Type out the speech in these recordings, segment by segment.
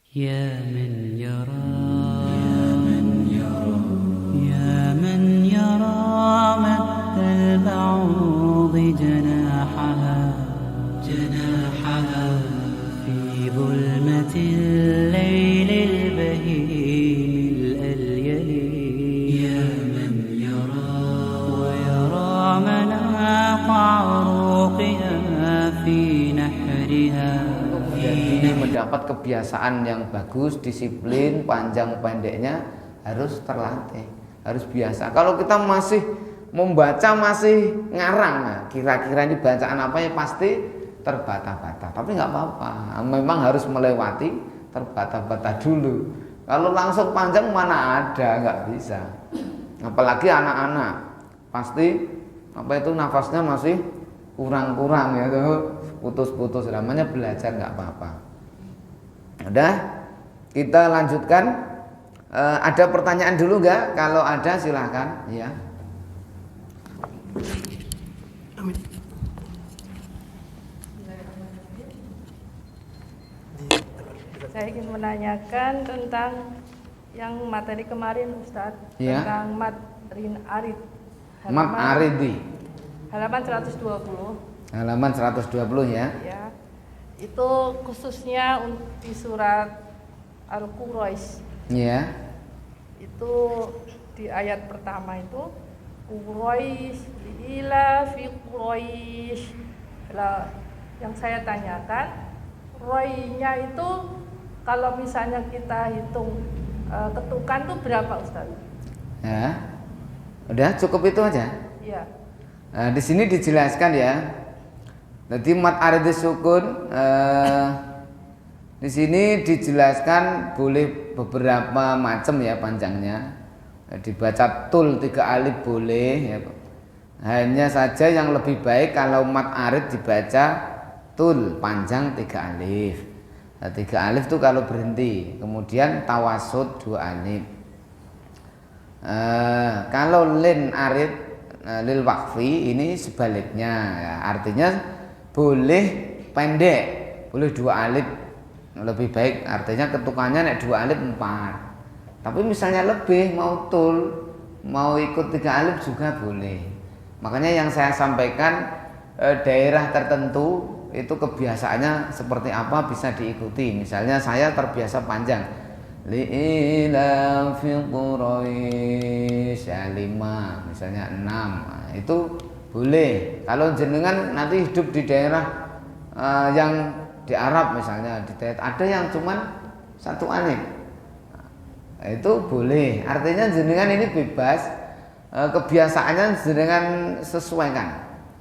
يا من يرى يا من يرى مد البعوض جناحها في ظلمة الليل البهيم الأليل يا من يرى ويرى مناق عروقها في نحرها. Jadi mendapat kebiasaan yang bagus, disiplin, panjang pendeknya harus terlatih, harus biasa. Kalau kita masih membaca masih ngarang, nah, kira-kira ini bacaan apa ya pasti terbata-bata. Tapi nggak apa-apa, memang harus melewati terbata-bata dulu. Kalau langsung panjang mana ada, nggak bisa. Apalagi anak-anak, pasti apa itu nafasnya masih kurang-kurang ya tuh, putus-putus. Namanya belajar nggak apa-apa. Udah, kita lanjutkan. Ada pertanyaan dulu nggak? Kalau ada silahkan ya. Saya ingin menanyakan tentang yang materi kemarin Ustadz, Ya. tentang matrin arid. Mat Aridi, Halaman 120. halaman 120 ya. Ya. Itu khususnya di surat Al-Quraish. Ya. Itu di ayat pertama itu Quraish ila fi Quraish. Lah, yang saya tanyakan, roy-nya itu kalau misalnya kita hitung ketukan tuh berapa Ustaz? Ya. Udah cukup itu aja. Iya. Nah, di sini dijelaskan ya. Jadi mat arid sukun di sini dijelaskan boleh beberapa macam ya panjangnya. Dibaca tul 3 alif boleh ya. Hanya saja yang lebih baik kalau mat arid dibaca tul panjang 3 alif. Nah, 3 alif itu kalau berhenti, kemudian tawasud 2 alif. Kalau lin arid lil wakfi ini sebaliknya ya, artinya boleh pendek, boleh 2 alif lebih baik, artinya ketukannya nek 2 alif 4. Tapi misalnya lebih mau tul, mau ikut 3 alif juga boleh. Makanya yang saya sampaikan daerah tertentu itu kebiasaannya seperti apa bisa diikuti. Misalnya saya terbiasa panjang li'ila fi Quraish 5, misalnya 6, nah, itu boleh. Kalau jenengan nanti hidup di daerah yang di Arab misalnya, di daerah ada yang cuman 1 alif, nah, itu boleh. Artinya jenengan ini bebas, kebiasaannya jenengan sesuaikan.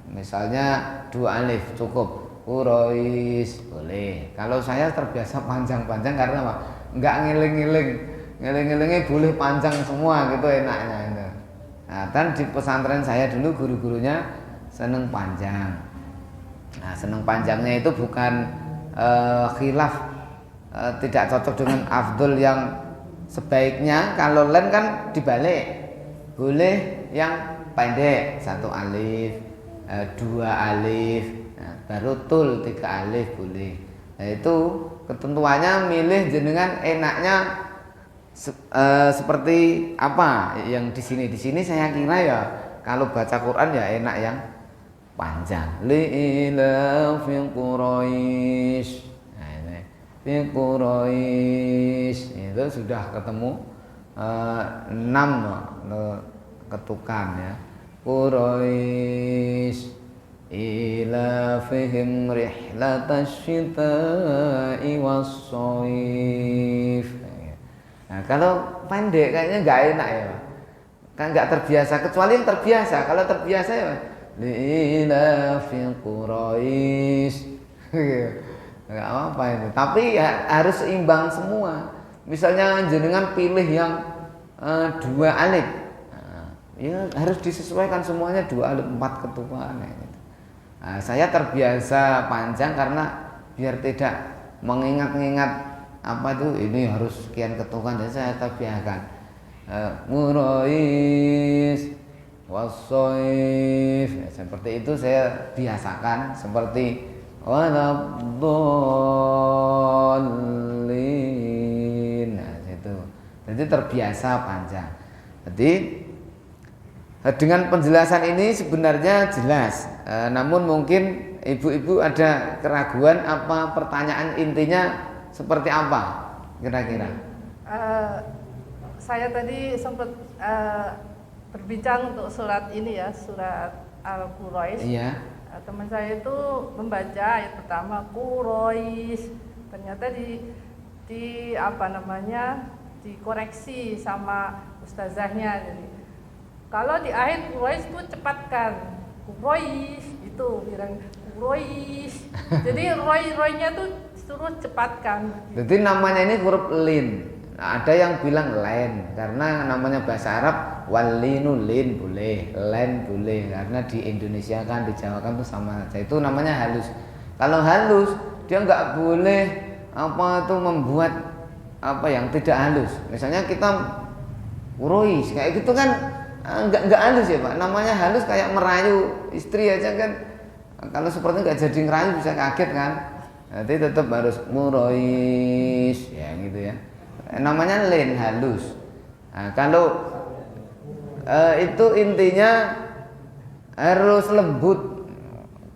Misalnya 2 alif cukup, Quraish boleh. Kalau saya terbiasa panjang-panjang karena apa? Enggak ngiling-ngilingnya boleh panjang semua gitu enaknya itu. Nah, dan di pesantren saya dulu guru-gurunya seneng panjang. Nah, seneng panjangnya itu bukan khilaf, tidak cocok dengan afdol yang sebaiknya. Kalau len kan dibalik, boleh yang pendek 1 alif, 2 alif, nah, baru tul 3 alif boleh. Nah, itu ketentuannya milih jenengan enaknya seperti apa yang di sini. Di sini saya kira ya kalau baca Quran ya enak yang panjang. Li'ila fi Quraish. Nah, ini fi Quraish itu sudah ketemu 6 ketukan ya. Quraish ila fihim rihlatash syita'i was-shaif. Nah, kalau pendek kayaknya nggak enak ya, kan nggak terbiasa. Kecuali yang terbiasa. Kalau terbiasa ya ila fi Quraish, nggak apa itu. Tapi ya, harus seimbang semua. Misalnya jenengan pilih yang 2 alif, nah, ya harus disesuaikan semuanya 2 alif 4 ketukan. Nah, saya terbiasa panjang karena biar tidak mengingat-ingat apa itu ini harus sekian ketukan, jadi saya terbiasakan Quraish was-shaif, seperti itu saya biasakan. Seperti waladhdallin nanti terbiasa panjang. Jadi dengan penjelasan ini sebenarnya jelas, namun mungkin ibu-ibu ada keraguan apa pertanyaan intinya seperti apa kira-kira? Saya tadi sempat berbincang untuk surat ini ya, surat Al-Quraish. Iya. Teman saya itu membaca ayat pertama Quraish, ternyata di apa namanya dikoreksi sama ustazahnya. Jadi kalau di akhir Quraish itu cepatkan Quraish, itu bilang Quraish. Jadi roy-roynya tuh suruh cepatkan. Jadi namanya ini huruf lin. Nah, ada yang bilang len karena namanya bahasa Arab walinu lin boleh, len boleh karena di Indonesia kan di Jawa kan tuh sama saja. Itu namanya halus. Kalau halus dia nggak boleh apa itu membuat apa yang tidak halus. Misalnya kita Quraish kayak gitu kan nggak halus ya Pak. Namanya halus kayak merayu istri aja kan. Kalau seperti nggak jadi ngerayu bisa kaget kan. Nanti tetap harus Quraish ya gitu ya. Namanya len halus. Nah, kalau itu intinya harus lembut.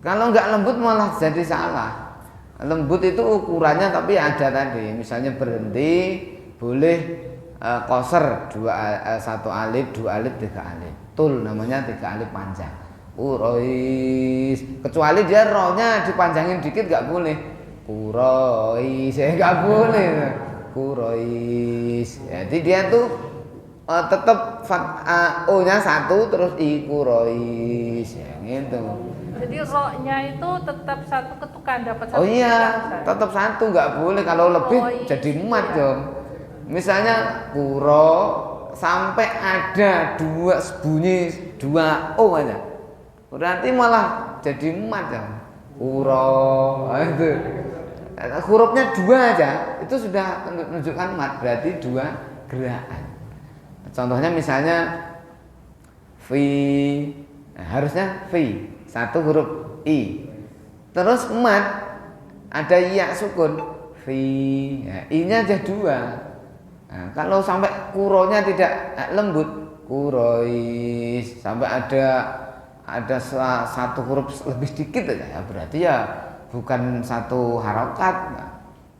Kalau nggak lembut malah jadi salah. Lembut itu ukurannya tapi ada tadi. Misalnya berhenti boleh koser satu alif, dua alif, tiga alif. Tul namanya tiga alif panjang. Quraish. Kecuali dia rohnya dipanjangin dikit nggak boleh. Quraish nggak boleh. Quraish. Jadi dia tuh tetap o-nya satu terus i Quraish ya gitu. Jadi ro-nya itu tetap satu ketukan dapat satu. Oh iya, tetap satu nggak boleh kalau lebih Quraish, jadi mat iya. dong. Misalnya kuro sampai ada dua bunyi dua o aja. Berarti malah jadi mat dong. Kuro itu. Hurufnya dua aja itu sudah menunjukkan mat, berarti dua gerakan. Contohnya misalnya fi, nah, harusnya fi satu huruf i, terus mat ada ya sukun fi, nah, i-nya aja dua. Nah, kalau sampai kuronya tidak lembut Quraish sampai ada satu huruf lebih sedikit aja ya, berarti ya bukan satu harokat,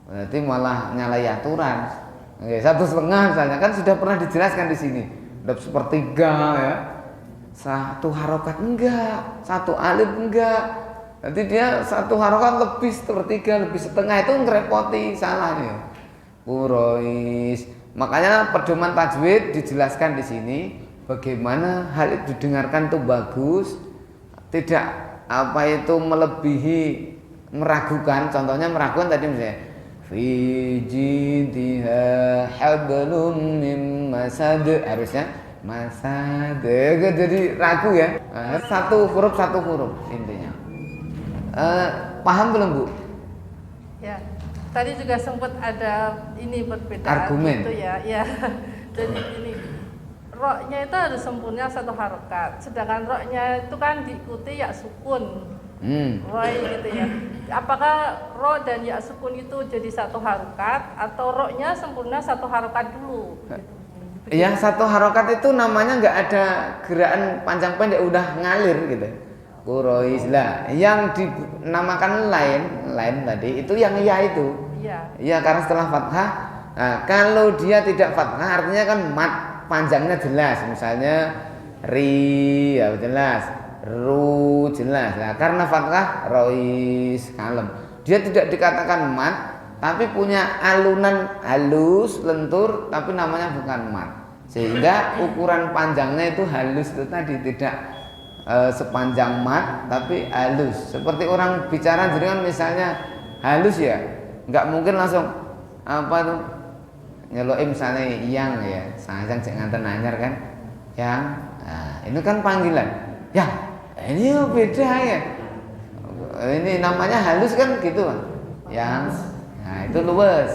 berarti malah nyalai aturan. Oke, 1,5 misalnya kan sudah pernah dijelaskan di sini. Udah sepertiga ya, satu harokat enggak, satu alif enggak. Nanti dia satu harokat lebih sepertiga, lebih setengah itu ngerepoti salahnya. Quraish. Makanya pedoman tajwid dijelaskan di sini bagaimana hal itu didengarkan tuh bagus, tidak apa itu melebihi meragukan. Contohnya meragukan tadi misalnya fi jidha hablum mim masad, harusnya masad, jadi ragu ya. Satu huruf intinya. Paham belum Bu? Ya, tadi juga sempat ada ini perbedaan argumen gitu ya. Ya, jadi ini ro-nya itu harus sempurna satu harokat, sedangkan ro-nya itu kan diikuti ya sukun. Roy gitu ya. Apakah ro dan ya sukun itu jadi satu harokat atau ro-nya sempurna satu harokat dulu? Yang satu harokat itu namanya nggak ada gerakan panjang pendek, udah ngalir gitu. Quraish lah. Yang dinamakan lain tadi itu yang ya itu. Iya. Iya karena setelah fathah. Nah, kalau dia tidak fathah artinya kan mat panjangnya jelas. Misalnya ri ya jelas. Ru jelas. Nah, karena fathah rois kalem. Dia tidak dikatakan mat, tapi punya alunan halus, lentur, tapi namanya bukan mat. Sehingga ukuran panjangnya itu halus itu tadi tidak sepanjang mat, tapi halus. Seperti orang bicara jadi kan misalnya halus ya, nggak mungkin langsung apa tuh nyeloim misalnya yang ya, sangat nganten anyar kan, yang, nah, ini kan panggilan, yang. Ini beda ya. Ini namanya halus kan gitu, yang, nah itu luwes.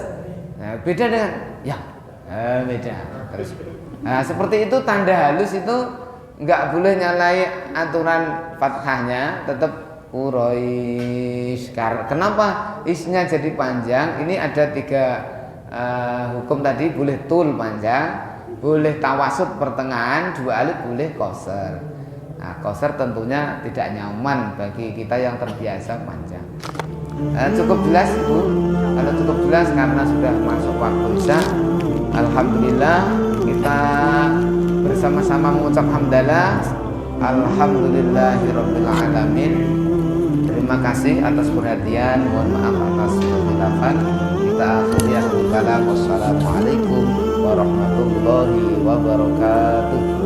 Nah, beda dengan yang, beda. Terus, nah seperti itu tanda halus itu nggak boleh nyalai aturan fathahnya, tetap Quraish. Kenapa isnya jadi panjang? Ini ada hukum tadi boleh tul panjang, boleh tawasud pertengahan, 2 alif boleh qasar. Nah, qasar tentunya tidak nyaman bagi kita yang terbiasa panjang. Cukup jelas Ibu? Kalau cukup jelas karena sudah masuk waktu isya, alhamdulillah kita bersama-sama mengucap hamdalah. Alhamdulillahirabbil alamin. Terima kasih atas perhatian, mohon maaf atas kekhilafan. Kita akhiri kalam. Wassalamualaikum warahmatullahi wabarakatuh.